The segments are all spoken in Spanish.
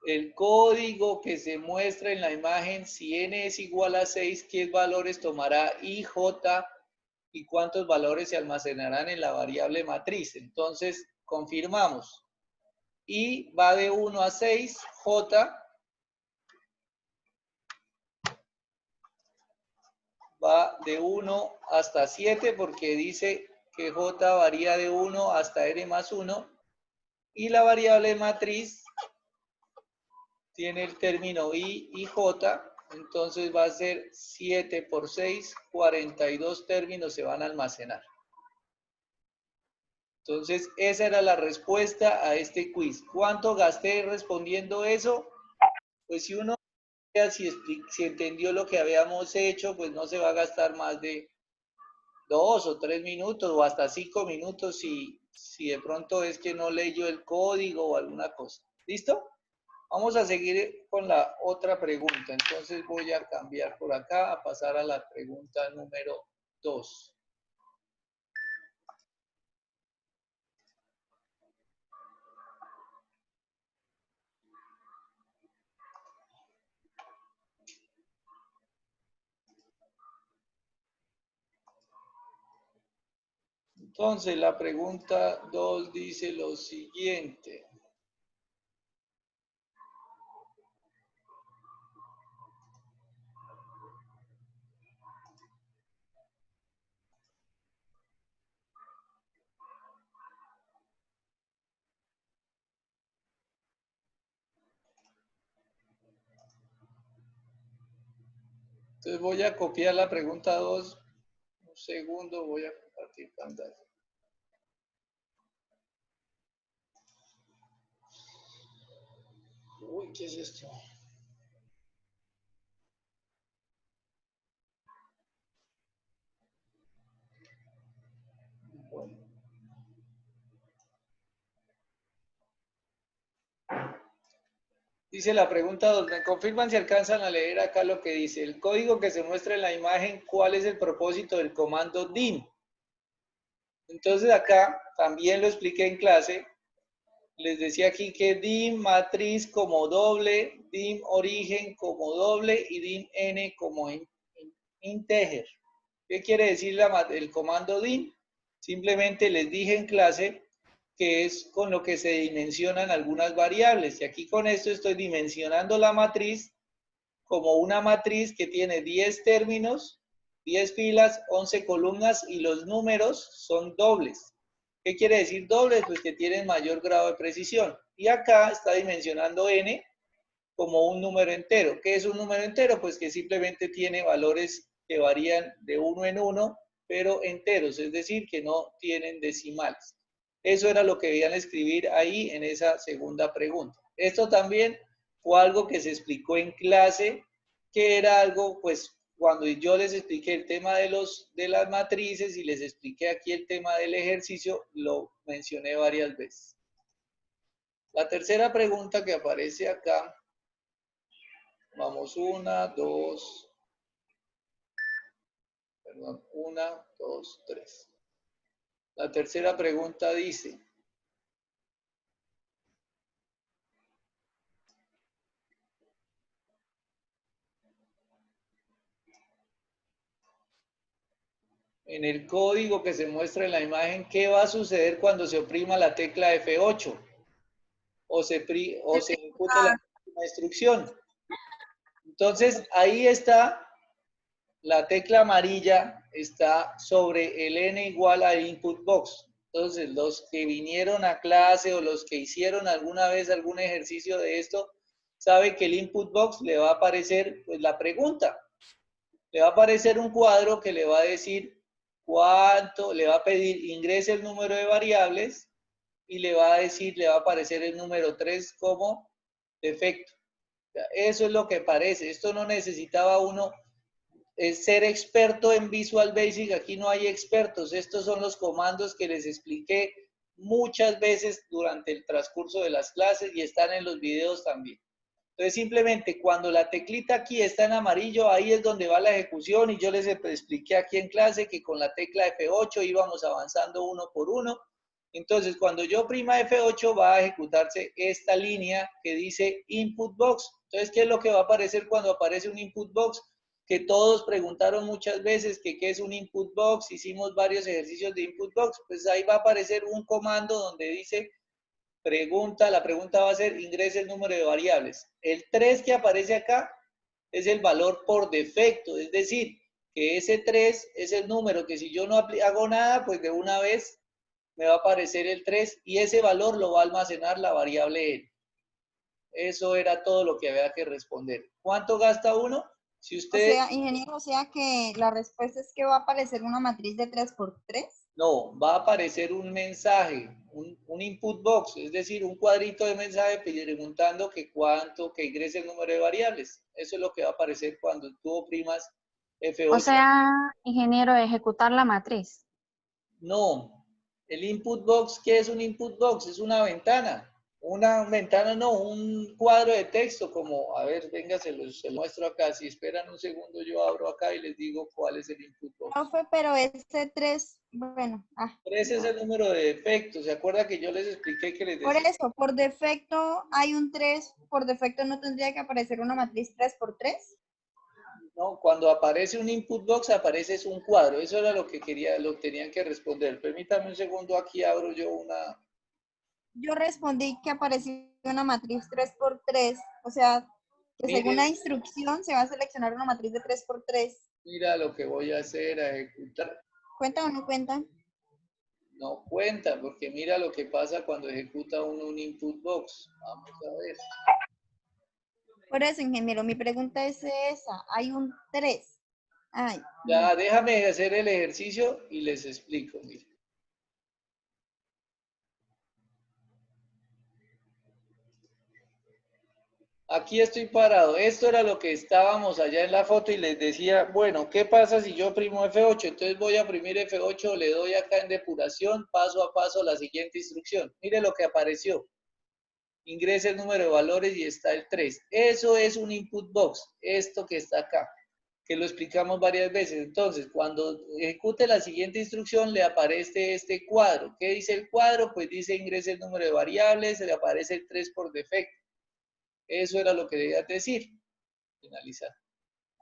El código que se muestra en la imagen, si n es igual a 6, ¿qué valores tomará ij y cuántos valores se almacenarán en la variable matriz? Entonces, confirmamos. I va de 1 a 6, j va de 1 hasta 7 porque dice que j varía de 1 hasta n más 1 y la variable matriz tiene el término i y j, entonces va a ser 7 por 6, 42 términos se van a almacenar. Entonces, esa era la respuesta a este quiz. ¿Cuánto gasté respondiendo eso? Pues si uno si entendió lo que habíamos hecho, pues no se va a gastar más de 2 o 3 minutos o hasta 5 minutos si de pronto es que no leyó el código o alguna cosa. ¿Listo? Vamos a seguir con la otra pregunta. Entonces voy a cambiar por acá a pasar a la pregunta número 2. Entonces la pregunta 2 dice lo siguiente. Entonces voy a copiar la pregunta 2. Un segundo, voy a compartir pantalla. Uy, ¿qué es esto? Bueno. Dice la pregunta 2, me confirman si alcanzan a leer acá lo que dice. El código que se muestra en la imagen, ¿cuál es el propósito del comando dim? Entonces acá también lo expliqué en clase. Les decía aquí que dim matriz como doble, dim origen como doble y dim n como integer. ¿Qué quiere decir el comando dim? Simplemente les dije en clase que es con lo que se dimensionan algunas variables. Y aquí con esto estoy dimensionando la matriz como una matriz que tiene 10 términos, 10 filas, 11 columnas y los números son dobles. ¿Qué quiere decir dobles? Pues que tienen mayor grado de precisión. Y acá está dimensionando n como un número entero. ¿Qué es un número entero? Pues que simplemente tiene valores que varían de uno en uno, pero enteros, es decir, que no tienen decimales. Eso era lo que debían escribir ahí en esa segunda pregunta. Esto también fue algo que se explicó en clase, que era algo, pues, cuando yo les expliqué el tema de las matrices y les expliqué aquí el tema del ejercicio, lo mencioné varias veces. La tercera pregunta que aparece acá, vamos, 1, 2, perdón, 1, 2, 3. La tercera pregunta dice, en el código que se muestra en la imagen, ¿qué va a suceder cuando se oprima la tecla F8? O se ejecute la instrucción. Entonces, ahí está, la tecla amarilla está sobre el n igual a input box. Entonces, los que vinieron a clase o los que hicieron alguna vez algún ejercicio de esto, sabe que el input box le va a aparecer pues, la pregunta. Le va a aparecer un cuadro que le va a decir cuánto, le va a pedir ingrese el número de variables y le va a decir, le va a aparecer el número 3 como defecto. Eso es lo que parece. Esto no necesitaba uno ser experto en Visual Basic. Aquí no hay expertos. Estos son los comandos que les expliqué muchas veces durante el transcurso de las clases y están en los videos también. Entonces simplemente cuando la teclita aquí está en amarillo, ahí es donde va la ejecución y yo les expliqué aquí en clase que con la tecla F8 íbamos avanzando uno por uno Entonces, cuando yo oprima F8 va a ejecutarse esta línea que dice input box. Entonces, ¿qué es lo que va a aparecer cuando aparece un input box? Que todos preguntaron muchas veces que qué es un input box, hicimos varios ejercicios de input box, pues ahí va a aparecer un comando donde dice pregunta, la pregunta va a ser ingrese el número de variables. El 3 que aparece acá es el valor por defecto, es decir, que ese 3 es el número que si yo no hago nada, pues de una vez me va a aparecer el 3 y ese valor lo va a almacenar la variable n. Eso era todo lo que había que responder. ¿Cuánto gasta uno? Si O usted, sea, ingeniero, o sea que la respuesta es que va a aparecer una matriz de 3 por 3. no, va a aparecer un mensaje, un input box, es decir, un cuadrito de mensaje preguntando que cuánto, que ingrese el número de variables. Eso es lo que va a aparecer cuando tú oprimas O F8. sea, ingeniero, ejecutar la matriz. No, el input box, ¿qué es un input box? Es una ventana. Una ventana, no, un cuadro de texto como, a ver, venga, se lo muestro acá. Si esperan un segundo, yo abro acá y les digo cuál es el input box. Profe, pero ese 3, bueno, 3 es el número de defectos. ¿Se acuerda que yo les expliqué que les por decía? eso, por defecto hay un 3, por defecto no tendría que aparecer una matriz 3 por 3. No, cuando aparece un input box, aparece es un cuadro. Eso era lo que quería, lo tenían que responder. Permítame un segundo, aquí abro yo una. Yo respondí que apareció una matriz 3 por 3, o sea, que según Miren, la instrucción se va a seleccionar una matriz de 3 por 3. mira lo que voy a hacer, a ejecutar. ¿Cuenta o no cuenta? No cuenta, porque mira lo que pasa cuando ejecuta uno un input box. Vamos a ver. Por eso, ingeniero, mi pregunta es esa. Hay un 3. Ay, Ya, déjame hacer el ejercicio y les explico. Mire. Aquí estoy parado. Esto era lo que estábamos allá en la foto y les decía, bueno, ¿qué pasa si yo oprimo F8? Entonces voy a oprimir F8, le doy acá en depuración, paso a paso la siguiente instrucción. Mire lo que apareció. Ingrese el número de valores y está el 3. Eso es un input box, esto que está acá, que lo explicamos varias veces. Entonces, cuando ejecute la siguiente instrucción, le aparece este cuadro. ¿Qué dice el cuadro? Pues dice ingrese el número de variables, le aparece el 3 por defecto. Eso era lo que debía decir. Finalizar.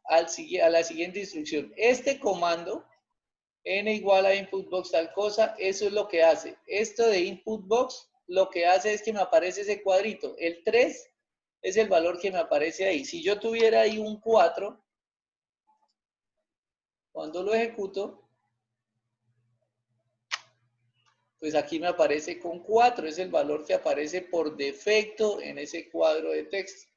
A la siguiente instrucción. Este comando, n igual a input box tal cosa, eso es lo que hace. Esto de input box lo que hace es que me aparece ese cuadrito. El 3 es el valor que me aparece ahí. Si yo tuviera ahí un 4, cuando lo ejecuto, pues aquí me aparece con 4. Es el valor que aparece por defecto en ese cuadro de texto.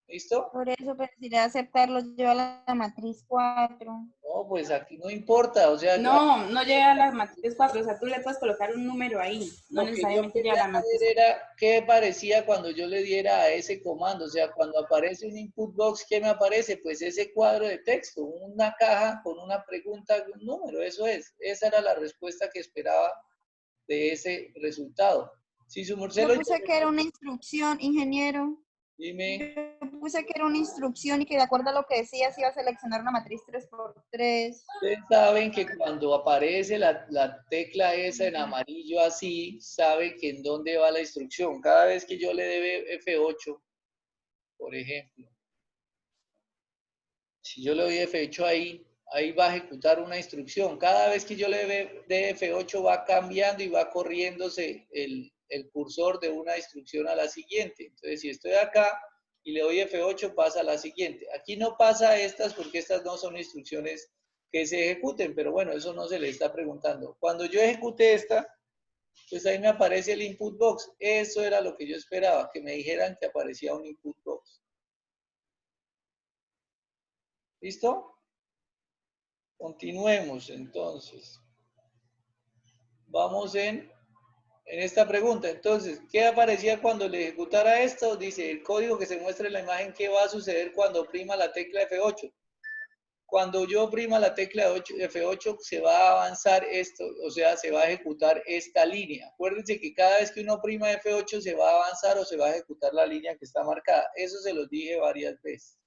¿Listo? por eso preferiré aceptarlo yo a la matriz 4. No, pues aquí no importa. O sea, No, no llega a las matrices 4, o sea, tú le puedes colocar un número ahí, no lo que yo necesariamente llega quería a la saber matriz. era qué parecía cuando yo le diera a ese comando. O sea, cuando aparece un input box, ¿qué me aparece? Pues ese cuadro de texto, una caja con una pregunta y un número. Eso es. Esa era la respuesta que esperaba de ese resultado. Si su merced Yo lo puse que era llenó, una instrucción, ingeniero. Yo dime, puse que era una instrucción y que de acuerdo a lo que decía se iba a seleccionar una matriz 3 por 3. ustedes saben que cuando aparece la tecla esa en amarillo así, sabe que en dónde va la instrucción. Cada vez que yo le dé F8, por ejemplo, si yo le doy F8 ahí, ahí va a ejecutar una instrucción. Cada vez que yo le dé F8 va cambiando y va corriéndose el cursor de una instrucción a la siguiente. Entonces, si estoy acá y le doy F8, pasa a la siguiente. Aquí no pasa estas porque estas no son instrucciones que se ejecuten, pero bueno, eso no se le está preguntando. Cuando yo ejecute esta, pues ahí me aparece el input box. Eso era lo que yo esperaba, que me dijeran que aparecía un input box. ¿Listo? Continuemos entonces. Vamos en esta pregunta. Entonces, ¿qué aparecía cuando le ejecutara esto? Dice, el código que se muestra en la imagen, ¿qué va a suceder cuando oprima la tecla F8? Cuando yo oprima la tecla F8, se va a avanzar esto, o sea, se va a ejecutar esta línea. Acuérdense que cada vez que uno oprima F8, se va a avanzar o se va a ejecutar la línea que está marcada. Eso se los dije varias veces.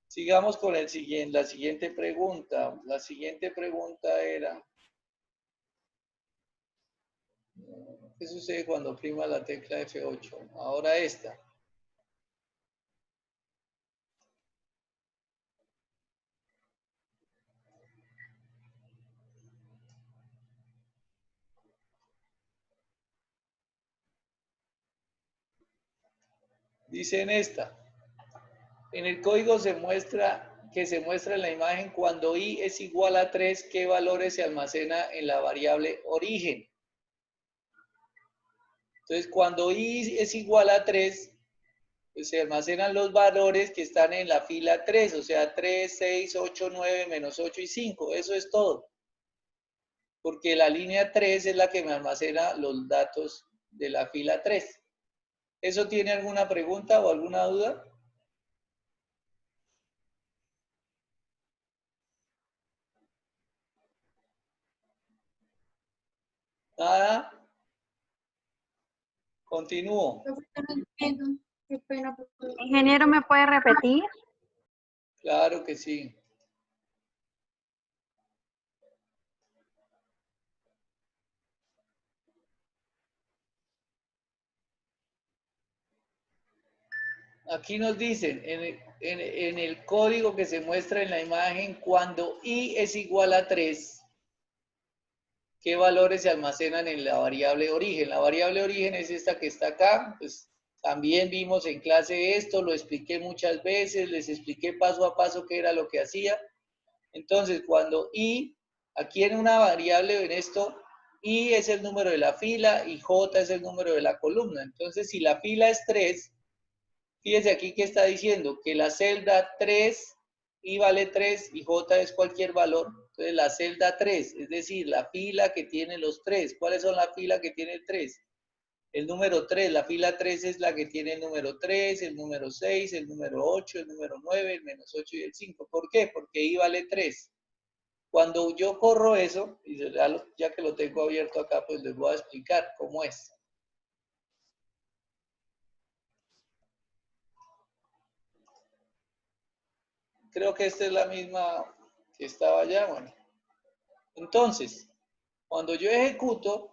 Sigamos con la siguiente pregunta. La siguiente pregunta era, ¿Qué sucede cuando oprima la tecla F8? Ahora esta. Dice en esta. En el código se muestra en la imagen cuando i es igual a 3, ¿qué valores se almacena en la variable origen? Entonces, cuando i es igual a 3, pues se almacenan los valores que están en la fila 3, o sea, 3, 6, 8, 9, menos 8 y 5. Eso es todo. Porque la línea 3 es la que me almacena los datos de la fila 3. ¿Eso tiene alguna pregunta o alguna duda? Nada. Continúo. Profe, no entiendo. Qué pena, profe. Ingeniero, ¿me puede repetir? Claro que sí. Aquí nos dicen, en el código que se muestra en la imagen, cuando i es igual a 3, ¿qué valores se almacenan en la variable origen? La variable origen es esta que está acá. Pues también vimos en clase esto, lo expliqué muchas veces, les expliqué paso a paso qué era lo que hacía. Entonces, cuando i, aquí en una variable, en esto, i es el número de la fila y j es el número de la columna. Entonces, si la fila es 3, fíjese aquí que está diciendo que la celda 3, i vale 3 y j es cualquier valor. Entonces la celda 3, es decir, la fila que tiene los 3. ¿Cuáles son la fila que tiene el 3? El número 3, la fila 3 es la que tiene el número 3, el número 6, el número 8, el número 9, el menos 8 y el 5. ¿Por qué? Porque i vale 3. Cuando yo corro eso, y ya que lo tengo abierto acá, pues les voy a explicar cómo es. Creo que esta es la misma que estaba allá. Bueno, entonces, cuando yo ejecuto,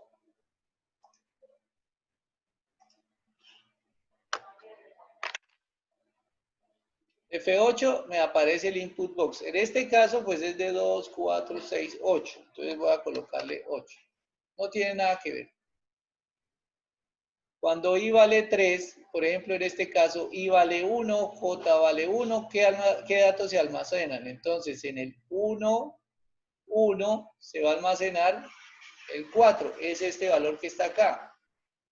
F8 me aparece el input box. En este caso, pues es de 2, 4, 6, 8. Entonces voy a colocarle 8. No tiene nada que ver. Cuando i vale 3, por ejemplo, en este caso, i vale 1, j vale 1, ¿qué datos se almacenan? Entonces, en el 1, 1 se va a almacenar el 4. Es este valor que está acá.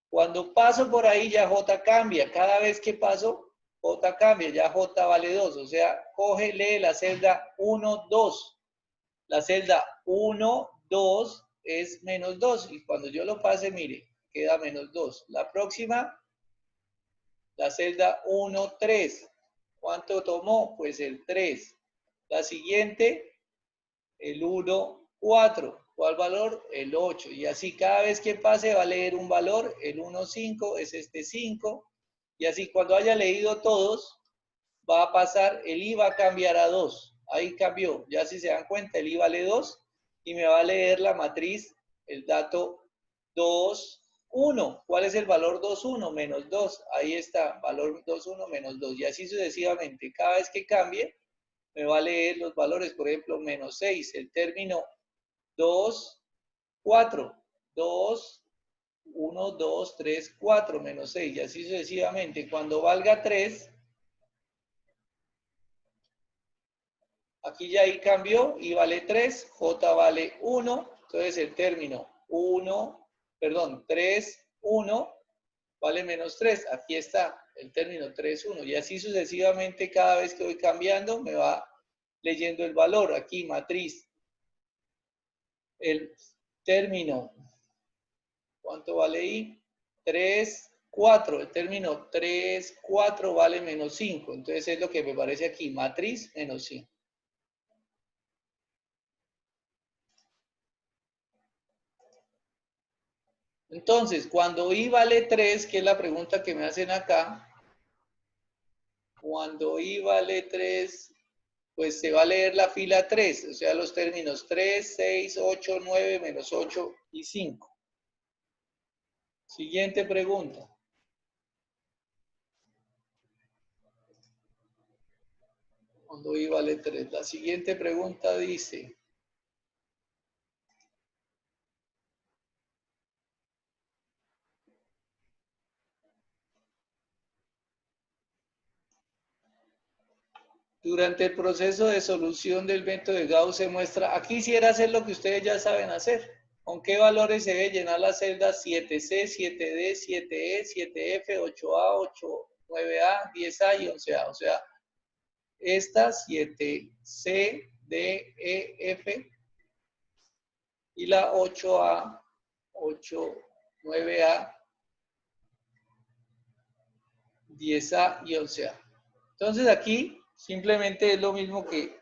Cuando paso por ahí, ya j cambia. Cada vez que paso, j cambia. Ya j vale 2. O sea, coge, lee la celda 1, 2. La celda 1, 2 es menos 2. Y cuando yo lo pase, mire, queda menos 2. La próxima, la celda 1, 3. ¿Cuánto tomó? Pues el 3. La siguiente, el 1, 4. ¿Cuál valor? El 8. Y así cada vez que pase va a leer un valor. El 1, 5 es este 5. Y así cuando haya leído todos, va a pasar, el i va a cambiar a 2. Ahí cambió. Ya si se dan cuenta, el i vale 2 y me va a leer la matriz, el dato 2, 1. ¿Cuál es el valor 2, 1? Menos 2. Ahí está, valor 2, 1, menos 2. Y así sucesivamente. Cada vez que cambie, me va a leer los valores, por ejemplo, menos 6, el término 2, 4, 2, 1, 2, 3, 4, menos 6, y así sucesivamente. Cuando valga 3, aquí ya ahí cambió, y vale 3, j vale 1, entonces el término 3, 1, vale menos 3, aquí está el término 3, 1, y así sucesivamente cada vez que voy cambiando me va leyendo el valor, aquí matriz, el término, ¿cuánto vale i? 3, 4, el término 3, 4 vale menos 5, entonces es lo que me parece aquí, matriz menos 5. Entonces, cuando i vale 3, que es la pregunta que me hacen acá, cuando i vale 3, pues se va a leer la fila 3, o sea, los términos 3, 6, 8, 9, menos 8 y 5. Siguiente pregunta. Cuando I vale 3. La siguiente pregunta dice... Durante el proceso de solución del método de Gauss se muestra, aquí quisiera hacer lo que ustedes ya saben hacer. ¿Con qué valores se debe llenar las celdas 7C, 7D, 7E, 7F, 8A, 8, 9A, 10A y 11A? O sea, estas 7C, D, E, F y la 8A, 8, 9A, 10A y 11A. Entonces aquí simplemente es lo mismo que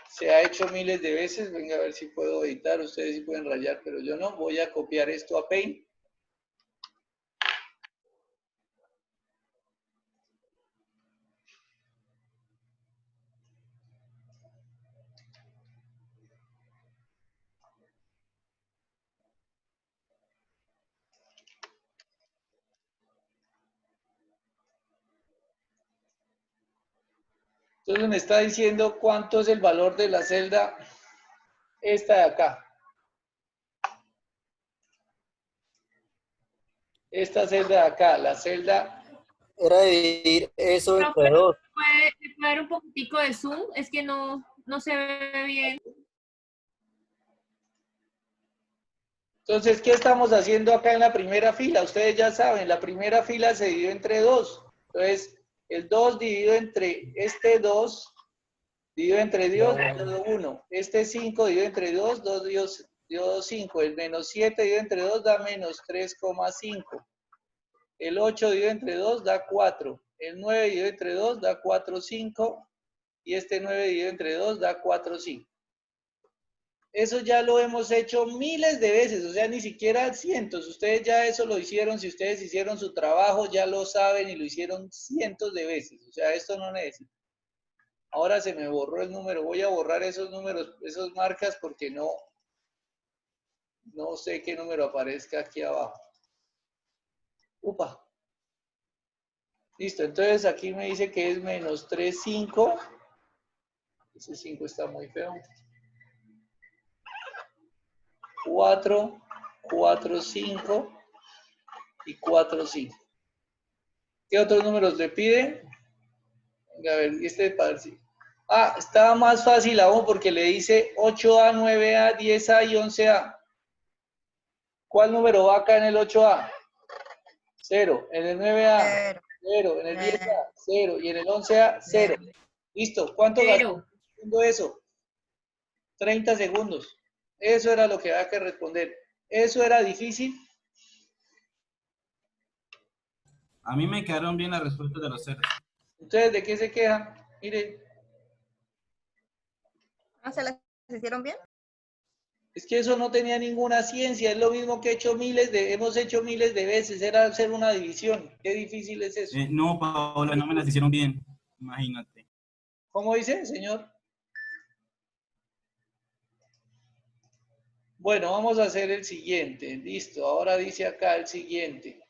se ha hecho miles de veces. Venga a ver si puedo editar. Ustedes sí pueden rayar, pero yo no. Voy a copiar esto a Paint. Entonces me está diciendo cuánto es el valor de la celda esta de acá. Esta celda de acá, la celda... Era dividir eso Profe, entre dos. ¿puede dar un poquitico de zoom? Es que no se ve bien. Entonces, ¿qué estamos haciendo acá en la primera fila? Ustedes ya saben, la primera fila se dividió entre 2. Entonces, el 2 dividido entre este 2, dividido entre Dios, dio 1. Este 5 dividido entre 2, 2 dio 5. El menos 7 dividido entre 2 da menos 3,5. El 8 dividido entre 2 da 4. El 9 dividido entre 2 da 4,5. Y este 9 dividido entre 2 da 4,5. Eso ya lo hemos hecho miles de veces, o sea, ni siquiera cientos. Ustedes ya eso lo hicieron, si ustedes hicieron su trabajo, ya lo saben y lo hicieron cientos de veces. O sea, esto no necesita. Ahora se me borró el número. Voy a borrar esos números, esas marcas, porque no sé qué número aparezca aquí abajo. Upa. Listo, entonces aquí me dice que es menos 3,5. Ese 5 está muy feo. 4, 4, 5 y 4, 5. ¿Qué otros números le pide? Venga, a ver, este para sí. Ah, estaba más fácil aún porque le dice 8A, 9A, 10A y 11A. ¿Cuál número va acá en el 8A? 0. En el 9A, 0. En el 10A, 0. Y en el 11A, 0. Listo. ¿Cuánto gastó haciendo eso? 30 segundos. Eso era lo que había que responder. ¿Eso era difícil? A mí me quedaron bien las respuestas de los ceros. ¿Ustedes de qué se quejan? Miren. ¿Se las hicieron bien? Es que eso no tenía ninguna ciencia, es lo mismo que hemos hecho miles de veces, era hacer una división. ¿Qué difícil es eso? No, Paola, no me las hicieron bien. Imagínate. ¿Cómo dice, señor? Bueno, vamos a hacer el siguiente. Listo, ahora dice acá el siguiente.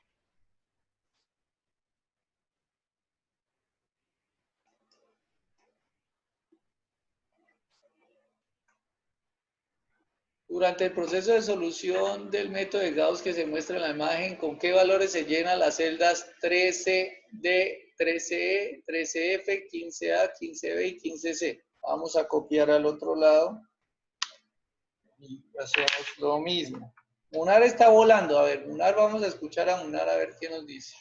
Durante el proceso de solución del método de Gauss que se muestra en la imagen, ¿con qué valores se llenan las celdas 13D, 13E, 13F, 15A, 15B y 15C? Vamos a copiar al otro lado y hacemos lo mismo. Munar está volando. A ver, Munar, vamos a escuchar a Munar a ver qué nos dice.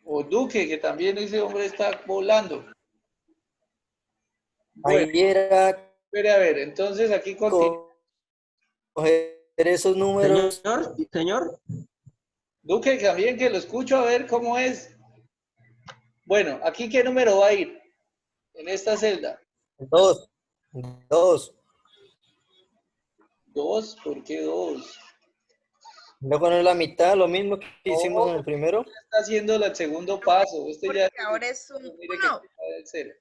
O Duque, que también ese hombre está volando. Bueno, Ahí era espere a ver, entonces aquí continúa. coger esos números. Señor. Duque, también que lo escucho a ver cómo es. Bueno, aquí ¿qué número va a ir? En esta celda. 2. 2. 2, ¿por qué 2? Luego no es la mitad, lo mismo que hicimos en No, el primero. está haciendo el segundo paso. Este ya Porque ahora es un mire que 1. está del cero.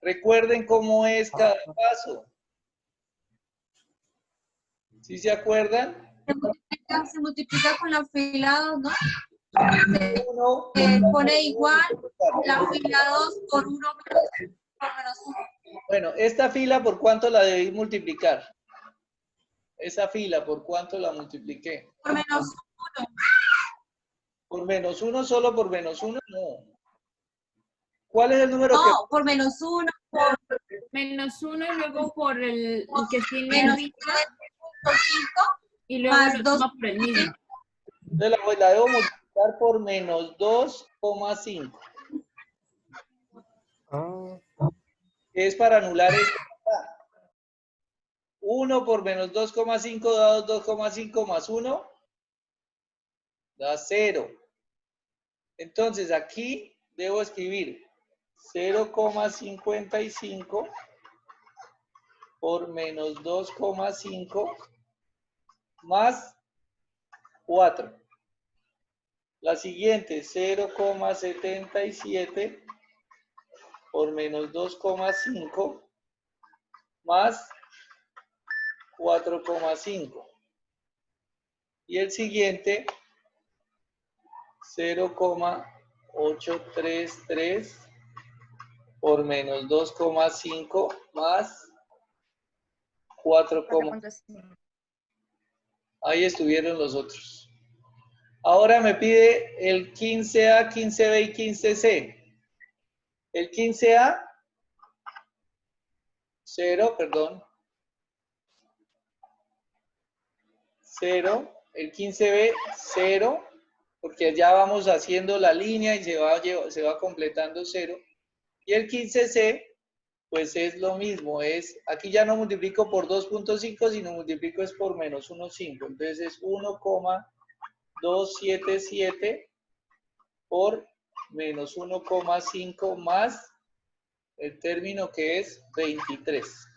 Recuerden cómo es cada paso. ¿Sí se acuerdan? Se multiplica con la fila 2, ¿no? Uno, Pone igual la fila 2 por 1 por menos 1. bueno, esta fila, ¿por cuánto la debí multiplicar? Esa fila, ¿por cuánto la multipliqué? Por menos 1. ¿Por menos uno, solo por menos uno? No. ¿Cuál es el número que... No, por menos 1, por -1 y luego por el que tiene menos arriba 3.5 y luego más lo 2. toma por el mismo. Entonces la debo multiplicar por menos 2,5. Ah, Que es para anular esto. 1 por menos 2,5 da 2,5 más 1 da 0. Entonces aquí debo escribir 0,55 por menos 2,5 más 4. La siguiente, 0,77 por menos 2,5 más 4,5. Y el siguiente, 0,833 por menos 2,5 más 4,5. Ahí estuvieron los otros. Ahora me pide el 15A, 15B y 15C. El 15A, 0, perdón. 0. El 15B, 0, porque ya vamos haciendo la línea y se va completando 0. Y el 15C, pues es lo mismo. Aquí ya no multiplico por 2,5, sino multiplico es por menos 1,5. Entonces es 1,277 por menos 1,5 más el término que es 23.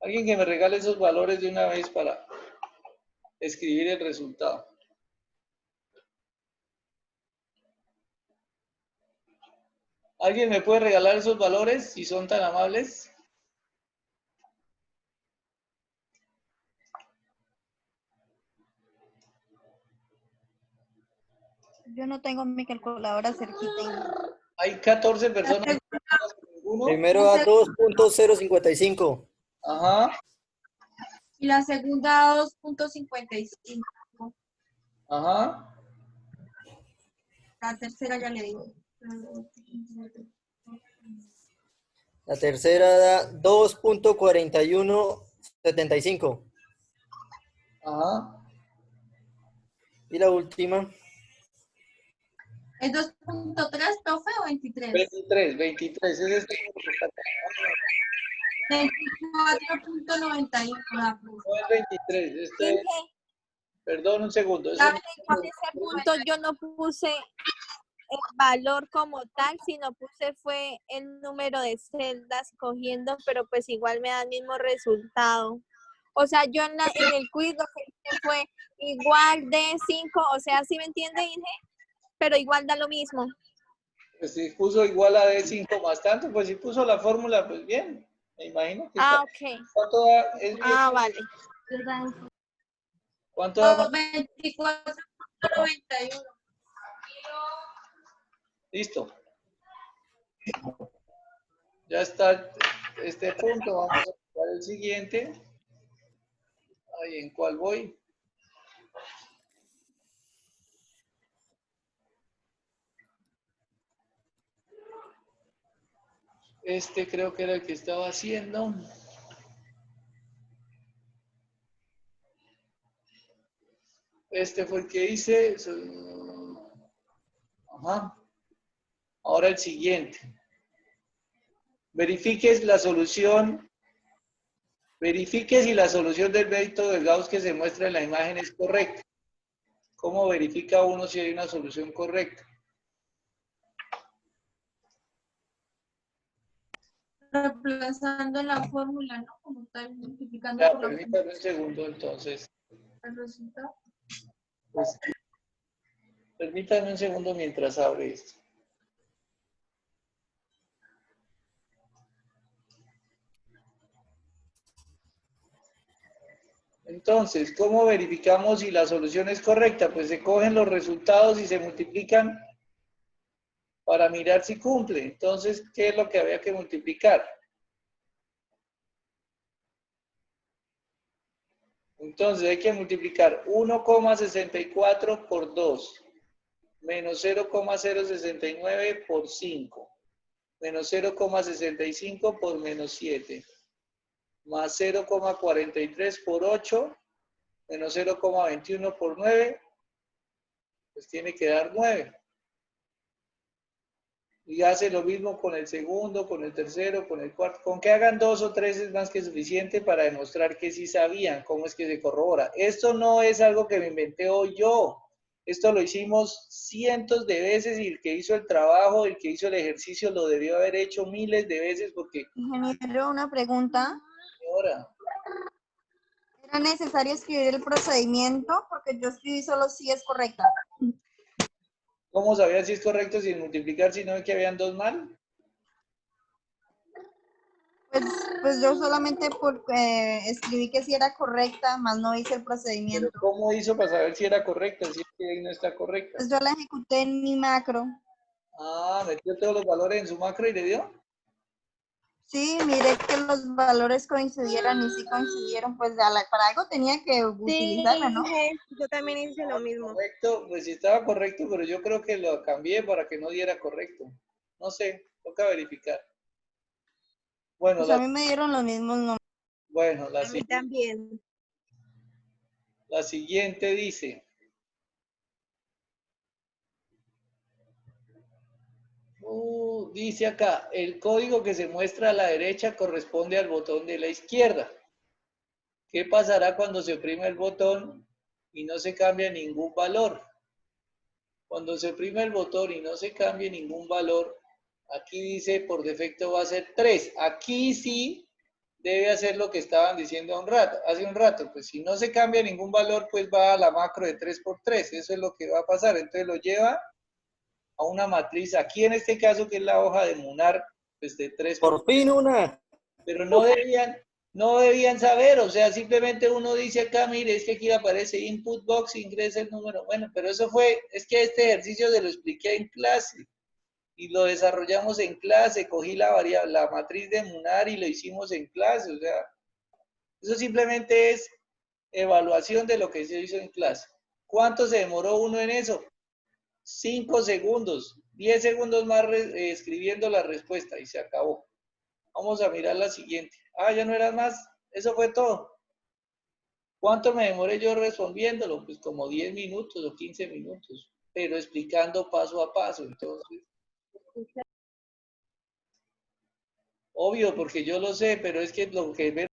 Alguien que me regale esos valores de una vez para escribir el resultado. ¿Alguien me puede regalar esos valores si son tan amables? Yo no tengo mi calculadora cerquita. Hay 14 personas. Ninguno. primero a 2.055. Ajá, Y la segunda 2.55. ajá. La tercera ya le digo. La tercera da 2.4175. Ajá. Y la última, ¿Es 2.3, profe, o 23? 23. Ese es el número que está acá. 24.91. No es 23. Inge, Perdón, un segundo. La en ese punto yo no puse el valor como tal, sino puse fue el número de celdas cogiendo, pero pues igual me da el mismo resultado. O sea, yo en el quiz lo que hice fue igual de 5, o sea, ¿sí me entiende, Inge? Pero igual da lo mismo. Pues si puso igual a D5 más tanto, pues si puso la fórmula, pues bien. Me imagino que está. Ok. ¿Cuánto da? Es bien. Vale. ¿Cuánto da? 24.91. Listo. Ya está este punto. Vamos a buscar el siguiente. Ahí, ¿en cuál voy? Este creo que era el que estaba haciendo. Este fue el que hice. Ajá. Ahora el siguiente. Verifique la solución. Verifique si la solución del método de Gauss que se muestra en la imagen es correcta. ¿Cómo verifica uno si hay una solución correcta? Reemplazando la fórmula, ¿no? Como tal, multiplicando Ya, por la fórmula. permítame un segundo entonces. el resultado. Pues, permítanme un segundo mientras abre esto. Entonces, ¿cómo verificamos si la solución es correcta? Pues se cogen los resultados y se multiplican para mirar si cumple. Entonces, ¿qué es lo que había que multiplicar? Entonces, hay que multiplicar 1,64 por 2, menos 0,069 por 5, menos 0,65 por menos 7, más 0,43 por 8, menos 0,21 por 9, pues tiene que dar 9. Y hace lo mismo con el segundo, con el tercero, con el cuarto. Con que hagan 2 o 3 es más que suficiente para demostrar que sí sabían cómo es que se corrobora. Esto no es algo que me inventé hoy yo. Esto lo hicimos cientos de veces y el que hizo el trabajo, el que hizo el ejercicio lo debió haber hecho miles de veces porque... Ingeniero, una pregunta. Ahora, ¿Era necesario escribir el procedimiento? Porque yo escribí solo si es correcta. ¿cómo sabía si es correcto sin multiplicar si no ve que habían 2 mal? Pues yo solamente escribí que sí era correcta, más no hice el Pero procedimiento. ¿cómo hizo para saber si era correcta? Si es que ahí no está correcta. Pues yo la ejecuté en mi macro. Ah, metió todos los valores en su macro y le dio. Sí, miré que los valores coincidieran y sí coincidieron, pues para algo tenía que utilizarla, ¿no? Yo también hice lo mismo. Correcto, pues sí estaba correcto, pero yo creo que lo cambié para que no diera correcto. No sé, toca verificar. Bueno, Pues a mí me dieron los mismos nombres. bueno, A mí también. la siguiente dice. Dice acá, el código que se muestra a la derecha corresponde al botón de la izquierda. ¿Qué pasará cuando se oprime el botón y no se cambia ningún valor? Cuando se oprime el botón y no se cambie ningún valor, aquí dice por defecto va a ser 3. Aquí sí debe hacer lo que estaban diciendo hace un rato. Pues si no se cambia ningún valor, pues va a la macro de 3 por 3. Eso es lo que va a pasar. Entonces lo lleva a una matriz, aquí en este caso que es la hoja de Munar, pues de 3 por 3. Por fin una. Pero no debían saber, o sea, simplemente uno dice acá, mire, es que aquí aparece input box, ingresa el número. Bueno, pero eso es que este ejercicio se lo expliqué en clase y lo desarrollamos en clase, cogí la matriz de Munar y lo hicimos en clase, o sea, eso simplemente es evaluación de lo que se hizo en clase. ¿Cuánto se demoró uno en eso? 5 segundos, 10 segundos más escribiendo la respuesta y se acabó. Vamos a mirar la siguiente. Ah, ya no eran más. Eso fue todo. ¿Cuánto me demoré yo respondiéndolo? Pues como 10 minutos o 15 minutos, pero explicando paso a paso. Entonces, obvio, porque yo lo sé, pero es que lo que